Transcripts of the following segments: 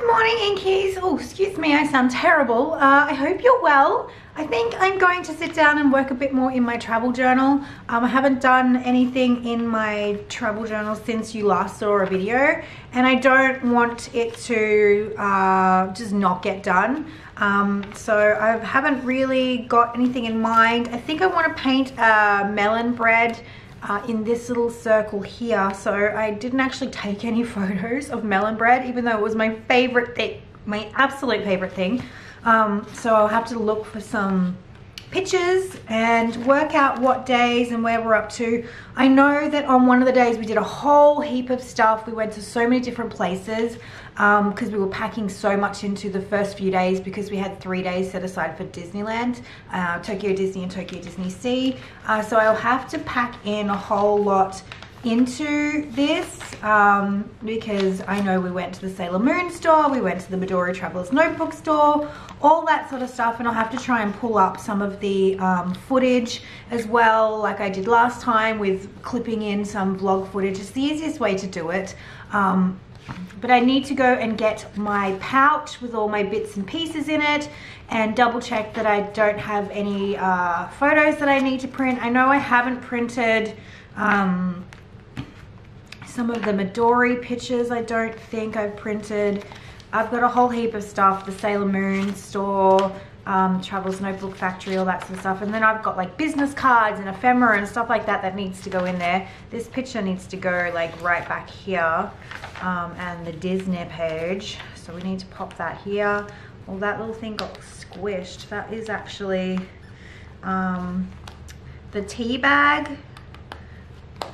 Good morning, Inkies. Oh, excuse me, I sound terrible. I hope you're well. I think I'm going to sit down and work a bit more in my travel journal. I haven't done anything in my travel journal since you last saw a video, and I don't want it to just not get done. So I haven't really got anything in mind. I think I want to paint a melon bread in this little circle here. So I didn't actually take any photos of melon bread, even though it was my favorite thing, my absolute favorite thing. So I'll have to look for some pictures and work out what days and where we're up to. I know that on one of the days we did a whole heap of stuff. We went to so many different places because we were packing so much into the first few days, because we had 3 days set aside for Disneyland, Tokyo Disney and Tokyo Disney Sea. So I'll have to pack in a whole lot into this because I know we went to the Sailor Moon store, we went to the Midori Traveler's Notebook store, all that sort of stuff, and I'll have to try and pull up some of the footage as well, like I did last time with clipping in some vlog footage. It's the easiest way to do it. But I need to go and get my pouch with all my bits and pieces in it and double check that I don't have any photos that I need to print. I know I haven't printed some of the Midori pictures. I don't think I've printed. I've got a whole heap of stuff, the Sailor Moon store, Travel's Notebook Factory, all that sort of stuff. And then I've got like business cards and ephemera and stuff like that that needs to go in there. This picture needs to go like right back here, and the Disney page. So we need to pop that here. Well, that little thing got squished. That is actually the tea bag.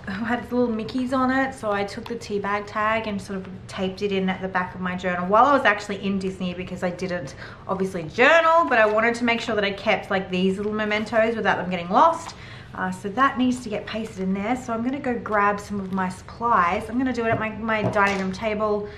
It had little Mickeys on it, so I took the tea bag tag and sort of taped it in at the back of my journal while I was actually in Disney, because I didn't obviously journal, but I wanted to make sure that I kept like these little mementos without them getting lost. So that needs to get pasted in there. So I'm going to go grab some of my supplies. I'm going to do it at my dining room table.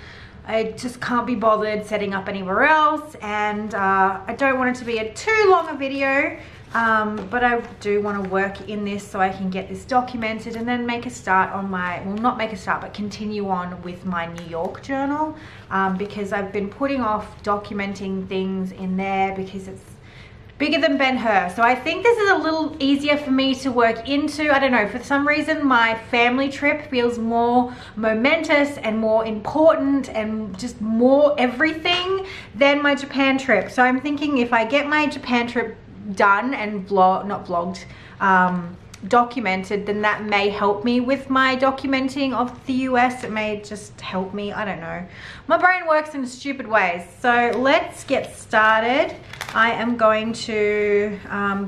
I just can't be bothered setting up anywhere else, and I don't want it to be a too long a video. But I do want to work in this so I can get this documented and then make a start on my, well, not make a start, but continue on with my New York journal, because I've been putting off documenting things in there because it's bigger than Ben-Hur. So I think this is a little easier for me to work into. I don't know, for some reason my family trip feels more momentous and more important and just more everything than my Japan trip. So I'm thinking if I get my Japan trip done and documented, then that may help me with my documenting of the US. It may just help me, I don't know. My brain works in stupid ways. So let's get started. I am going to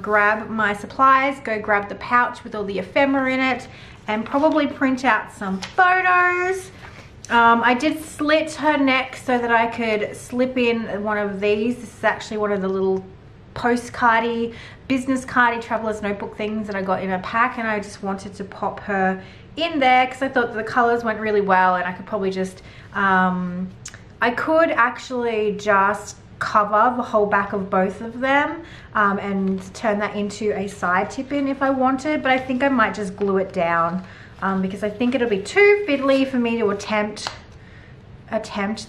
grab my supplies, go grab the pouch with all the ephemera in it, and probably print out some photos. I did slit her neck so that I could slip in one of these. This is actually one of the little postcardy, business cardy traveler's notebook things that I got in a pack, and I just wanted to pop her in there because I thought the colors went really well, and I could probably just I could actually just cover the whole back of both of them and turn that into a side tip in if I wanted, but I think I might just glue it down because I think it'll be too fiddly for me to attempt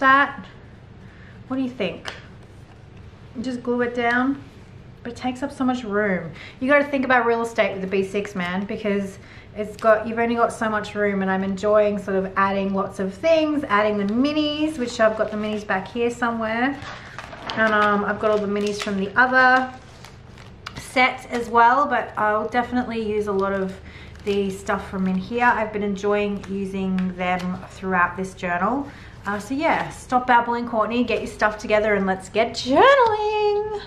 that. What do you think? Just glue it down? But it takes up so much room. You got to think about real estate with the B6, man, because you've only got so much room, and I'm enjoying sort of adding lots of things, adding the minis, which I've got the minis back here somewhere, and I've got all the minis from the other set as well, but I'll definitely use a lot of the stuff from in here. I've been enjoying using them throughout this journal. So yeah, stop babbling, Courtney, get your stuff together and let's get journaling.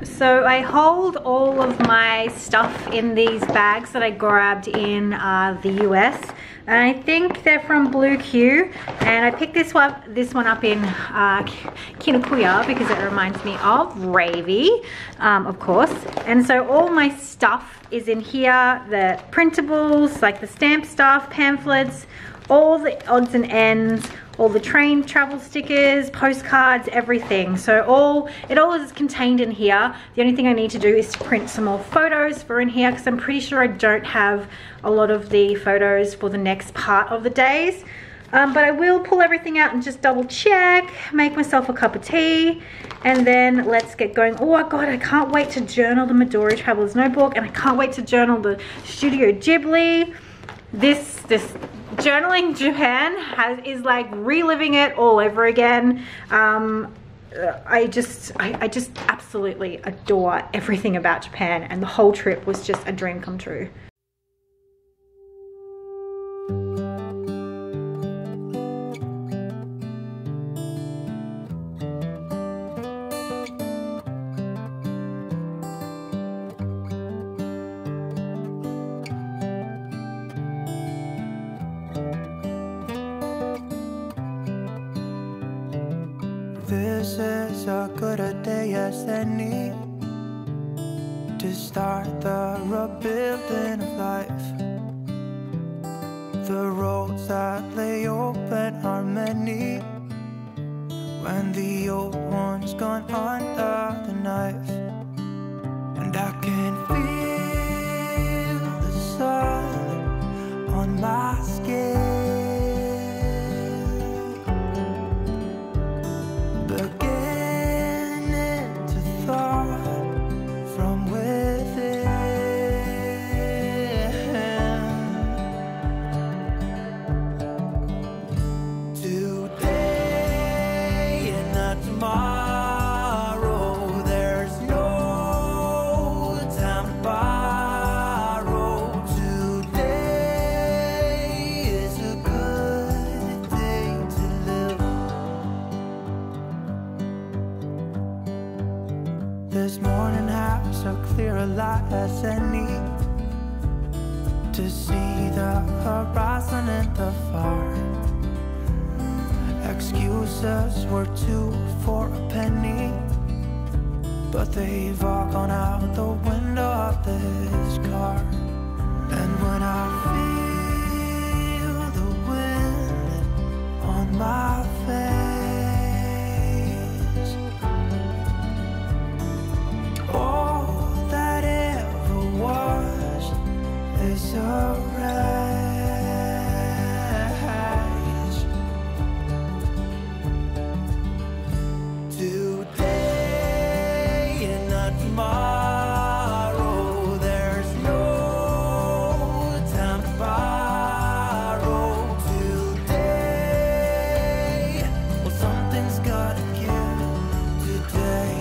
So I hold all of my stuff in these bags that I grabbed in the US, and I think they're from Blue Q, and I picked this one up in Kinokuniya because it reminds me of Ravy, of course. And so all my stuff is in here, the printables, like the stamp stuff, pamphlets, all the odds and ends, all the train travel stickers, postcards, everything. So it all is contained in here. The only thing I need to do is to print some more photos for in here, because I'm pretty sure I don't have a lot of the photos for the next part of the days. But I will pull everything out and just double check, make myself a cup of tea, and then let's get going. Oh God, I can't wait to journal the Midori Traveler's Notebook, and I can't wait to journal the Studio Ghibli. This journaling Japan is like reliving it all over again. I just absolutely adore everything about Japan, and the whole trip was just a dream come true. This is as good a day as any to start the rebuilding of life. The roads that lay open are many when the old one's gone under the knife. And I can feel the sun on my skin, this morning has a clearer light as any to see the horizon in the far. Excuses were 2 for a penny, but they've all gone out the window of this car. And when I feel the wind on my face, all that ever was is a rise. Today and not tomorrow, there's no time to borrow. Today, well, something's gotta give. Today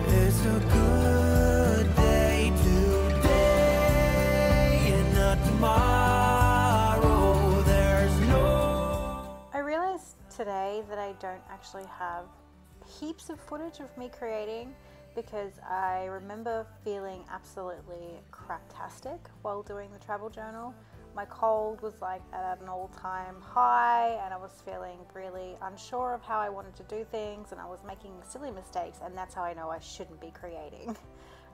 is a good day. Today and not tomorrow, there's no. I realized today that I don't actually have heaps of footage of me creating, because I remember feeling absolutely craptastic while doing the travel journal. My cold was like at an all-time high, and I was feeling really unsure of how I wanted to do things, and I was making silly mistakes, and that's how I know I shouldn't be creating.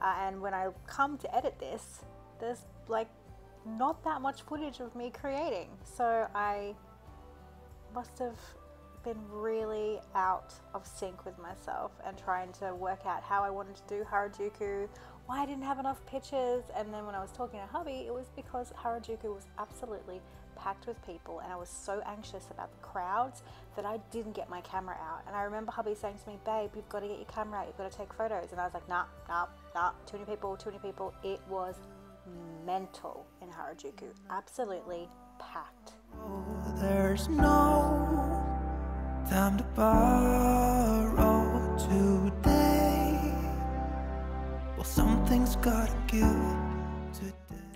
And when I come to edit this, there's like not that much footage of me creating, so I must have been really out of sync with myself and trying to work out how I wanted to do Harajuku, why I didn't have enough pictures. And then when I was talking to hubby, it was because Harajuku was absolutely packed with people, and I was so anxious about the crowds that I didn't get my camera out. And I remember hubby saying to me, babe, you've got to get your camera out, you've got to take photos. And I was like, nah, too many people. It was mental in Harajuku, absolutely packed. There's no time to borrow today. Well, something's gotta give today.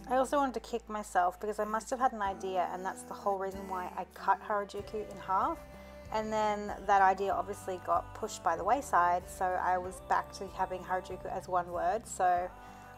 I also wanted to kick myself because I must have had an idea, and that's the whole reason why I cut Harajuku in half. And then that idea obviously got pushed by the wayside, so I was back to having Harajuku as one word. So,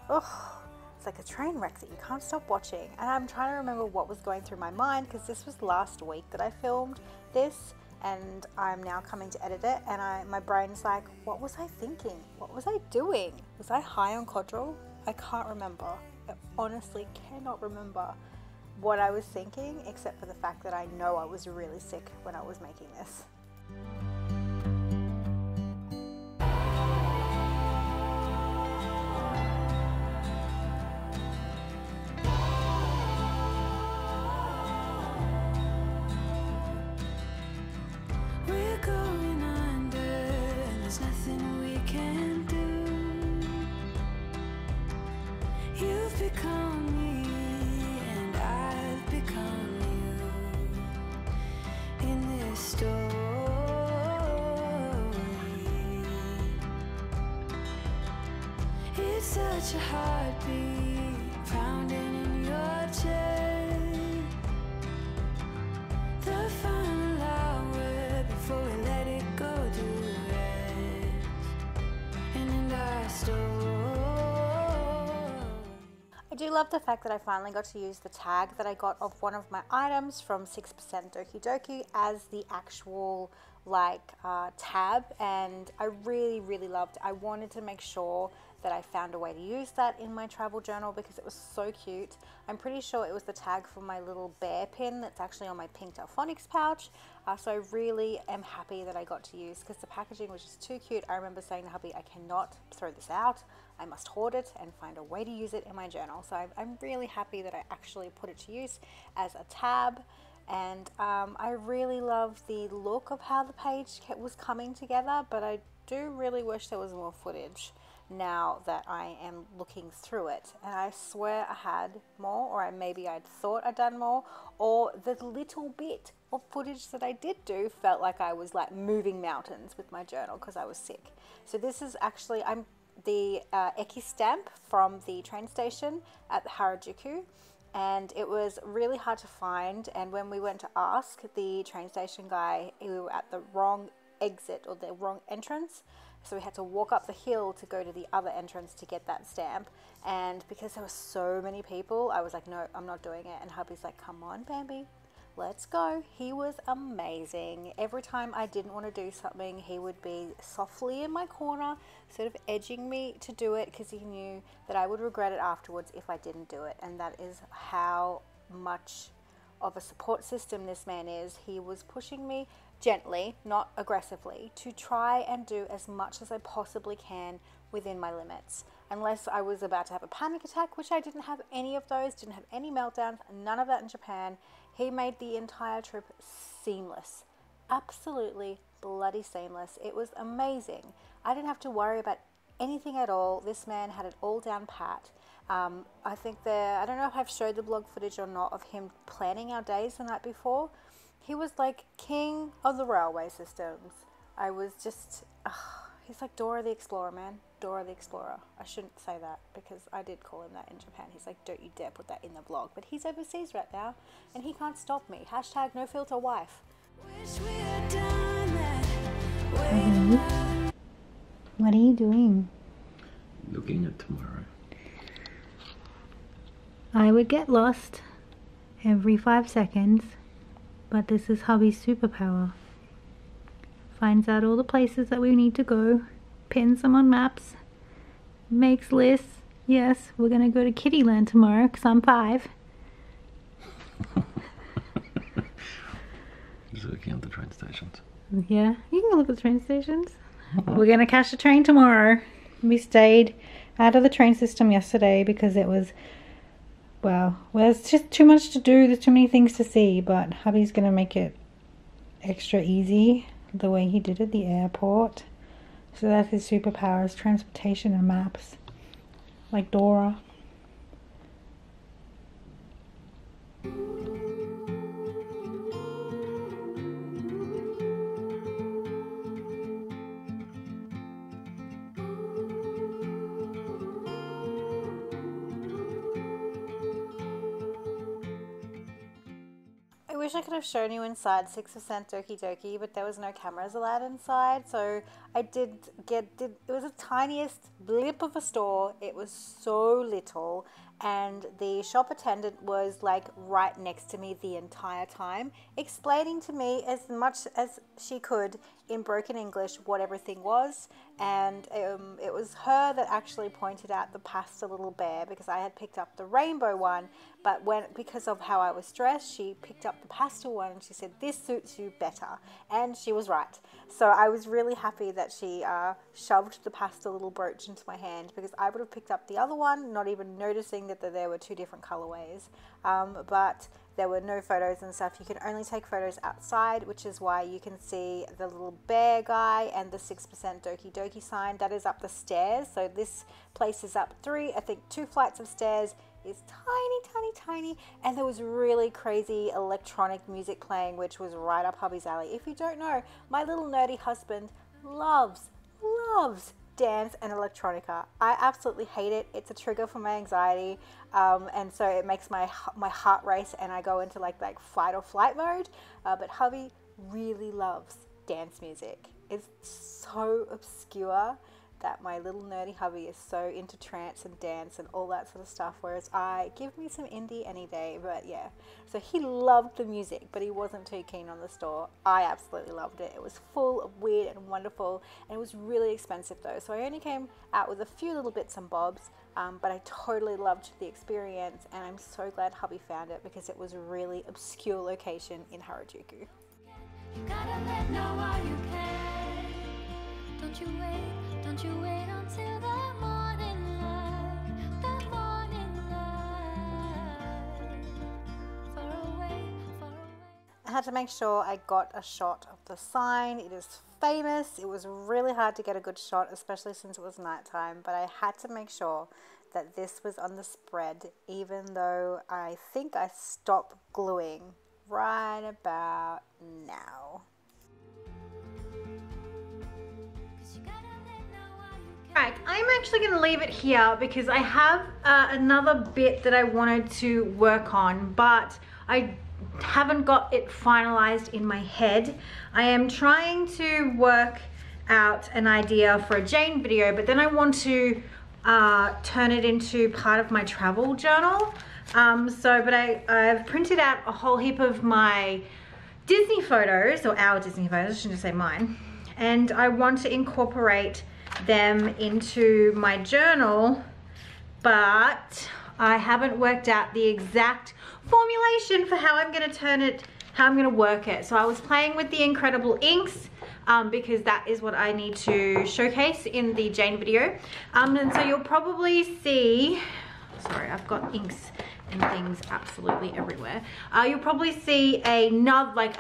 it's like a train wreck that you can't stop watching. And I'm trying to remember what was going through my mind, because this was last week that I filmed this, and I'm now coming to edit it, and my brain's like, what was I thinking? What was I doing? Was I high on Codral? I can't remember. I honestly cannot remember what I was thinking, except for the fact that I know I was really sick when I was making this. become me, and I've become you in this story. It's such a heartbeat pounding in your chest. The final hour before we let it go to rest. And in our story. I do love the fact that I finally got to use the tag that I got of one of my items from 6% Doki Doki as the actual tab, and I really loved it. I wanted to make sure that I found a way to use that in my travel journal because it was so cute. I'm pretty sure it was the tag for my little bear pin that's actually on my pink Delphonics pouch. So I really am happy that I got to use, because the packaging was just too cute. I remember saying to hubby, I cannot throw this out. I must hoard it and find a way to use it in my journal. So I'm really happy that I actually put it to use as a tab. And I really love the look of how the page was coming together, but I do really wish there was more footage now that I am looking through it. And I swear I had more, or maybe I'd thought I'd done more, or the little bit of footage that I did do felt like I was like moving mountains with my journal because I was sick. So this is actually, I'm the Eki stamp from the train station at Harajuku. And it was really hard to find, and when we went to ask the train station guy, we were at the wrong exit or the wrong entrance, so we had to walk up the hill to go to the other entrance to get that stamp. And because there were so many people, I was like, no, I'm not doing it. And hubby's like, come on Bambi, let's go. He was amazing. Every time I didn't want to do something, he would be softly in my corner, sort of edging me to do it, because he knew that I would regret it afterwards if I didn't do it. And that is how much of a support system this man is. He was pushing me gently, not aggressively, to try and do as much as I possibly can within my limits. Unless I was about to have a panic attack, which I didn't have any of those, didn't have any meltdowns, none of that in Japan. He made the entire trip seamless. Absolutely bloody seamless. It was amazing. I didn't have to worry about anything at all. This man had it all down pat. I think I don't know if I've showed the blog footage or not of him planning our days the night before. He was like king of the railway systems. I was just, he's like Dora the Explorer, man. Dora the Explorer. I shouldn't say that because I did call him that in Japan. He's like, don't you dare put that in the vlog. But he's overseas right now and he can't stop me. Hashtag no filter wife. What are you doing? Looking at tomorrow. I would get lost every 5 seconds, but this is hubby's superpower. Finds out all the places that we need to go, pins them on maps, makes lists. Yes, we're gonna go to Kittyland tomorrow because I'm 5. Just looking at the train stations. Yeah, you can go look at the train stations. We're gonna catch a train tomorrow. We stayed out of the train system yesterday because it was, well, there's just too much to do. There's too many things to see, but hubby's gonna make it extra easy the way he did at the airport. So that's his superpowers, transportation and maps, like Dora. I wish I could have shown you inside 6% Doki Doki, but there was no cameras allowed inside, so I did it was the tiniest blip of a store. It was so little, and the shop attendant was like right next to me the entire time, explaining to me as much as she could in broken English what everything was. And it was her that actually pointed out the pastel little bear, because I had picked up the rainbow one, but because of how I was dressed, she picked up the pastel one and she said, this suits you better. And she was right. So I was really happy that she shoved the pastel little brooch into my hand, because I would have picked up the other one, not even noticing that there were 2 different colorways. But there were no photos and stuff. You can only take photos outside, which is why you can see the little bear guy and the 6% Doki Doki sign. That is up the stairs. So this place is up 2 flights of stairs is tiny, tiny, tiny, and there was really crazy electronic music playing, which was right up hubby's alley. If you don't know, my little nerdy husband loves dance and electronica. I absolutely hate it. It's a trigger for my anxiety, and so it makes my heart race, and I go into like fight or flight mode. But hubby really loves dance music. It's so obscure that my little nerdy hubby is so into trance and dance and all that sort of stuff, whereas give me some indie any day. But yeah, so he loved the music, but he wasn't too keen on the store. I absolutely loved it. It was full of weird and wonderful, and it was really expensive though, so I only came out with a few little bits and bobs, but I totally loved the experience, and I'm so glad hubby found it because it was a really obscure location in Harajuku. You gotta let know while you can. Don't you wait until the morning light, the morning light. Far away, far away. I had to make sure I got a shot of the sign. It is famous. It was really hard to get a good shot, especially since it was nighttime, but I had to make sure that this was on the spread, even though I think I stopped gluing right about now. Right, I'm actually going to leave it here because I have another bit that I wanted to work on, but I haven't got it finalized in my head. I am trying to work out an idea for a Jane video, but then I want to turn it into part of my travel journal. But I've printed out a whole heap of my Disney photos, or our Disney photos, I shouldn't say mine, and I want to incorporate them into my journal, but I haven't worked out the exact formulation for how I'm going to turn it, how I'm going to work it. So I was playing with the incredible inks because that is what I need to showcase in the Jane video, and so you'll probably see, sorry, I've got inks and things absolutely everywhere. You'll probably see another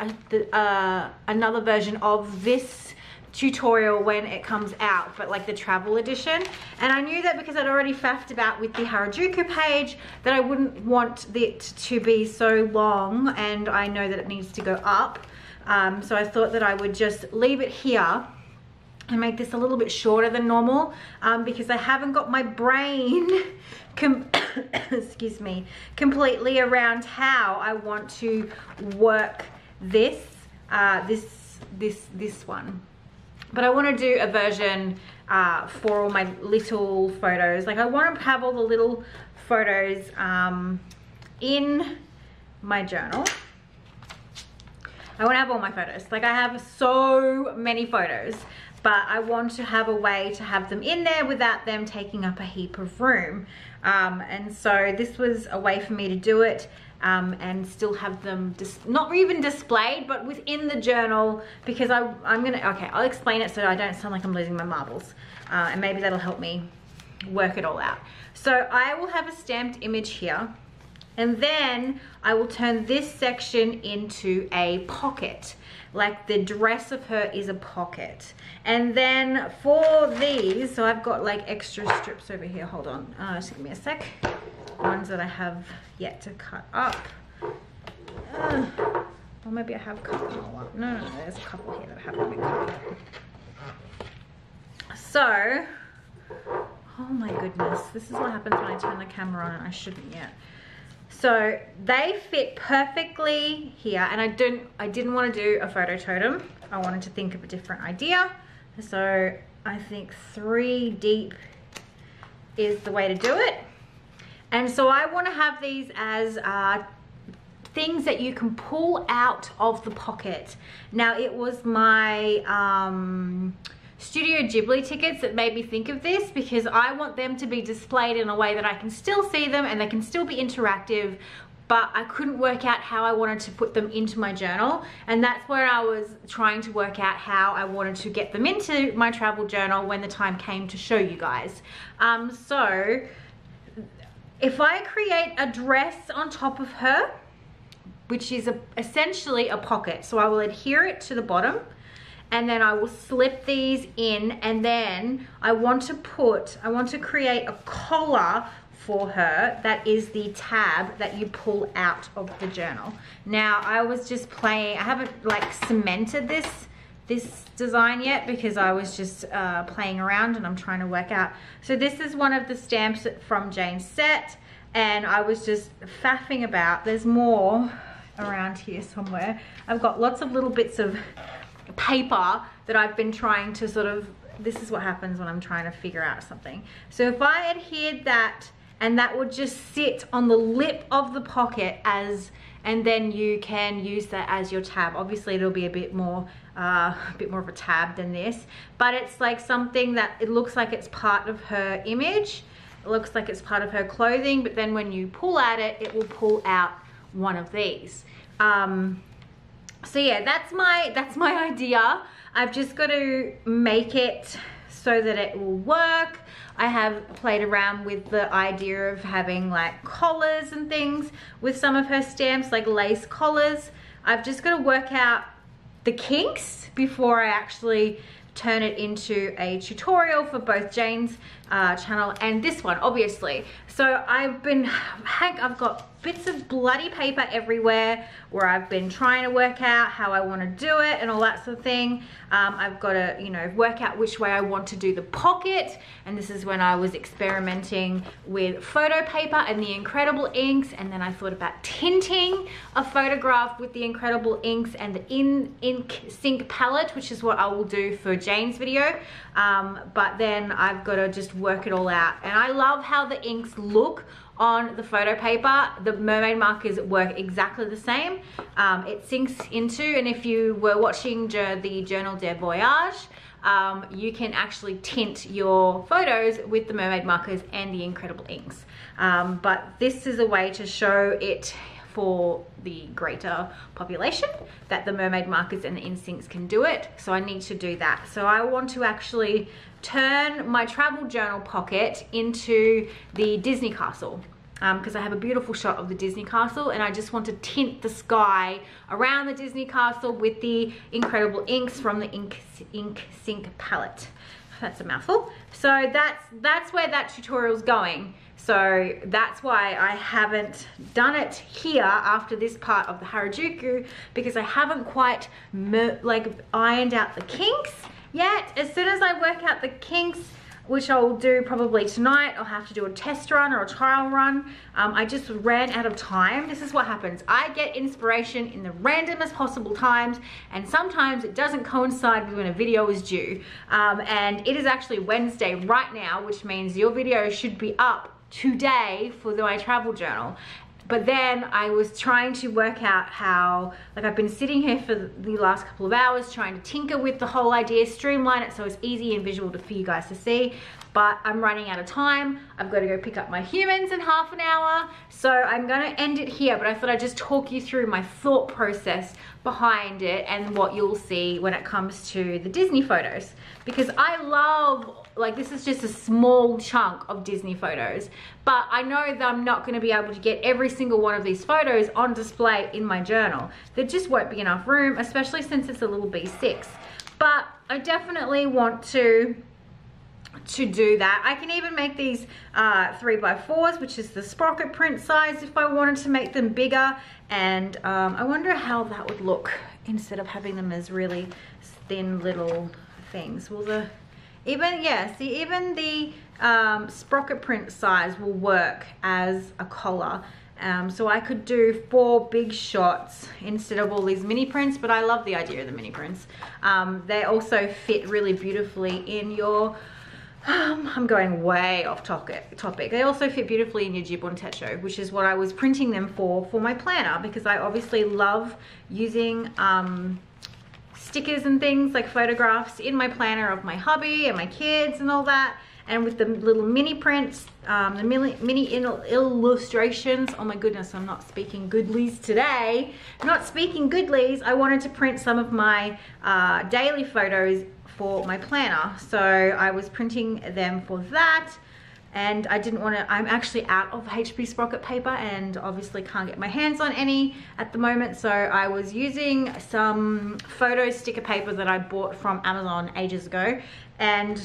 another version of this tutorial when it comes out, but like the travel edition. And I knew that because I'd already faffed about with the Harajuku page that I wouldn't want it to be so long, and I know that it needs to go up, so I thought that I would just leave it here and make this a little bit shorter than normal, because I haven't got my brain excuse me, completely around how I want to work this this one. But I want to do a version for all my little photos. Like I want to have all the little photos in my journal. I want to have all my photos. Like I have so many photos, but I want to have a way to have them in there without them taking up a heap of room. And so this was a way for me to do it. And still have them not even displayed, but within the journal, because I'll explain it so I don't sound like I'm losing my marbles, and maybe that'll help me work it all out. So I will have a stamped image here, and then I will turn this section into a pocket, like the dress of her is a pocket. And then for these, so I've got like extra strips over here, hold on, just give me a sec. Ones that I have yet to cut up. Or maybe I have cut them all up. No, there's a couple here that haven't been cut up. So, oh my goodness, this is what happens when I turn the camera on and I shouldn't yet. So they fit perfectly here, and I didn't want to do a photo totem. I wanted to think of a different idea. So I think 3 deep is the way to do it. And so I want to have these as things that you can pull out of the pocket. Now it was my Studio Ghibli tickets that made me think of this, because I want them to be displayed in a way that I can still see them and they can still be interactive, but I couldn't work out how I wanted to put them into my journal. And that's where I was trying to work out how I wanted to get them into my travel journal when the time came to show you guys. So if I create a dress on top of her, which is essentially a pocket, so I will adhere it to the bottom, and then I will slip these in, and then I want to create a collar for her that is the tab that you pull out of the journal. Now I was just playing, I haven't like cemented this design yet because I was just playing around and I'm trying to work out. So this is one of the stamps from Jane's set, and I was just faffing about. There's more around here somewhere. I've got lots of little bits of paper that I've been trying to sort of, this is what happens when I'm trying to figure out something. So if I adhered that, and that would just sit on the lip of the pocket as, and then you can use that as your tab. Obviously it'll be a bit more of a tab than this, but it's like something that it looks like it's part of her image. It looks like it's part of her clothing, but then when you pull at it, it will pull out one of these. So yeah, that's my idea. I've just got to make it so that it will work. I have played around with the idea of having like collars and things with some of her stamps, like lace collars. I've just got to work out the kinks before I actually turn it into a tutorial for both Jane's channel and this one, obviously. So I've got bits of bloody paper everywhere where I've been trying to work out how I want to do it and all that sort of thing. I've got to, you know, work out which way I want to do the pocket, and this is when I was experimenting with photo paper and the incredible inks, and then I thought about tinting a photograph with the incredible inks and the ink sync palette, which is what I will do for Jane's video. But then I've got to just work it all out, and I love how the inks look on the photo paper. The mermaid markers work exactly the same. It sinks into, and if you were watching the Journal de Voyage, you can actually tint your photos with the mermaid markers and the incredible inks. But this is a way to show it for the greater population that the mermaid markers and the inks can do it. So I need to do that. So I want to actually turn my travel journal pocket into the Disney castle, because I have a beautiful shot of the Disney castle, and I just want to tint the sky around the Disney castle with the incredible inks from the ink sync palette. That's a mouthful. So that's where that tutorial's going. So that's why I haven't done it here after this part of the Harajuku, because I haven't quite ironed out the kinks yet. As soon as I work out the kinks, which I'll do probably tonight, I'll have to do a test run or a trial run. I just ran out of time. This is what happens. I get inspiration in the randomest possible times, and sometimes it doesn't coincide with when a video is due. And it is actually Wednesday right now, which means your video should be up today for my travel journal. But then I was trying to work out how, like, I've been sitting here for the last couple of hours trying to tinker with the whole idea, streamline it so it's easy and visual for you guys to see. But I'm running out of time. I've got to go pick up my humans in half an hour. So I'm going to end it here, but I thought I'd just talk you through my thought process behind it and what you'll see when it comes to the Disney photos. Because I love, like, this is just a small chunk of Disney photos, but I know that I'm not going to be able to get every single one of these photos on display in my journal. There just won't be enough room, especially since it's a little B6. But I definitely want to do that. I can even make these 3x4s, which is the sprocket print size, if I wanted to make them bigger. And I wonder how that would look instead of having them as really thin little things. Will even the sprocket print size will work as a collar. So I could do 4 big shots instead of all these mini prints, but I love the idea of the mini prints. They also fit really beautifully in your I'm going way off topic. They also fit beautifully in your Jibon Techo, which is what I was printing them for my planner, because I obviously love using stickers and things like photographs in my planner of my hubby and my kids and all that. And with the little mini prints, the mini illustrations, oh my goodness, I'm not speaking goodlies today. Not speaking goodlies, I wanted to print some of my daily photos for my planner. So I was printing them for that, and I didn't want to, I'm actually out of HB sprocket paper and obviously can't get my hands on any at the moment. So I was using some photo sticker paper that I bought from Amazon ages ago, and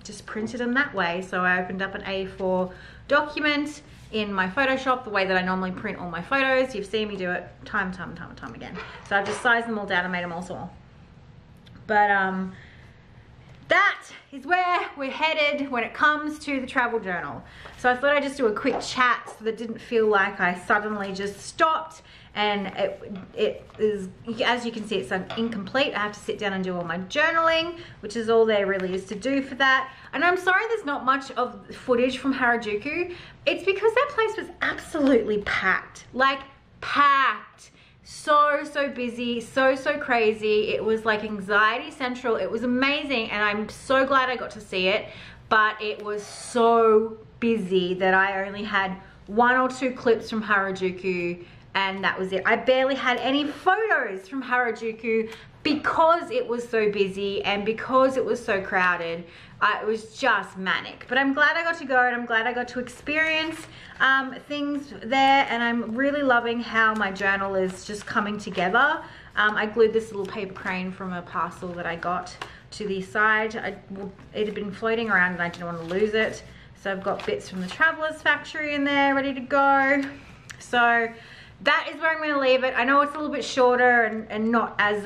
just printed them that way. So I opened up an A4 document in my Photoshop, the way that I normally print all my photos. You've seen me do it time again. So I've just sized them all down and made them all small. But that is where we're headed when it comes to the travel journal. So I thought I'd just do a quick chat so that it didn't feel like I suddenly just stopped, and it is, as you can see, it's incomplete. I have to sit down and do all my journaling, which is all there really is to do for that. And I'm sorry there's not much of footage from Harajuku. It's because that place was absolutely packed, like packed. So busy, so crazy. It was like anxiety central. It was amazing, and I'm so glad I got to see it, but it was so busy that I only had 1 or 2 clips from Harajuku, and that was it. I barely had any photos from Harajuku because it was so busy and because it was so crowded. It was just manic. But I'm glad I got to go, and I'm glad I got to experience things there, and I'm really loving how my journal is just coming together. I glued this little paper crane from a parcel that I got to the side. It had been floating around and I didn't want to lose it. So I've got bits from the Traveller's Factory in there ready to go. So that is where I'm going to leave it. I know it's a little bit shorter and not as,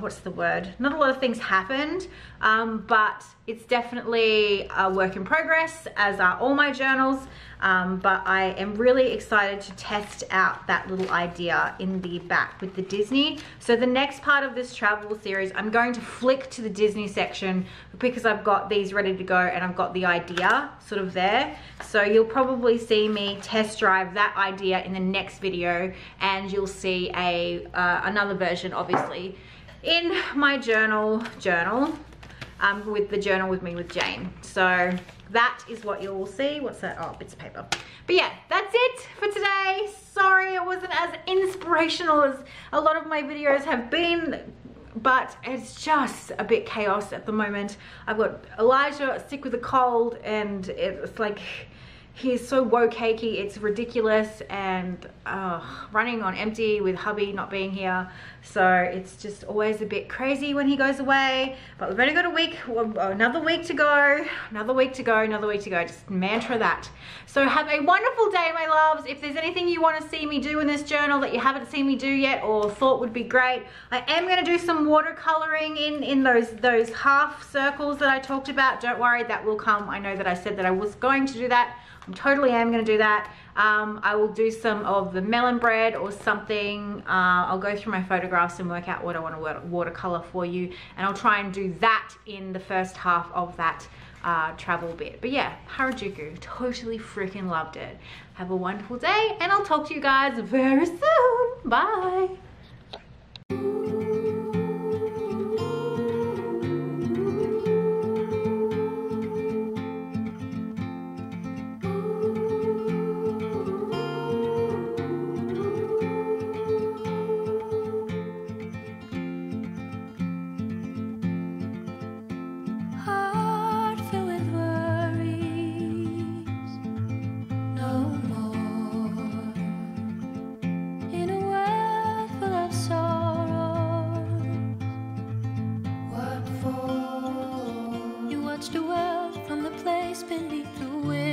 what's the word? Not a lot of things happened, but it's definitely a work in progress, as are all my journals. But I am really excited to test out that little idea in the back with the Disney. So the next part of this travel series, I'm going to flick to the Disney section because I've got these ready to go and I've got the idea sort of there. So you'll probably see me test drive that idea in the next video, and you'll see another version obviously in my journal with the journal with me with Jane. So that is what you'll see. What's that? Oh, bits of paper. But yeah, that's it for today. Sorry it wasn't as inspirational as a lot of my videos have been, but it's just a bit chaos at the moment. I've got Elijah sick with a cold, and it's like he's so woke-cakey, it's ridiculous, and running on empty with hubby not being here. So it's just always a bit crazy when he goes away. But we've only got another week to go, just mantra that. So have a wonderful day, my loves. If there's anything you want to see me do in this journal that you haven't seen me do yet or thought would be great, I am going to do some watercoloring in those half circles that I talked about. Don't worry, that will come. I know that I said that I was going to do that. I totally am going to do that. I will do some of the melon bread or something. I'll go through my photographs and work out what I want to watercolor for you, and I'll try and do that in the first half of that travel bit. But yeah, Harajuku, totally freaking loved it. Have a wonderful day, and I'll talk to you guys very soon. Bye.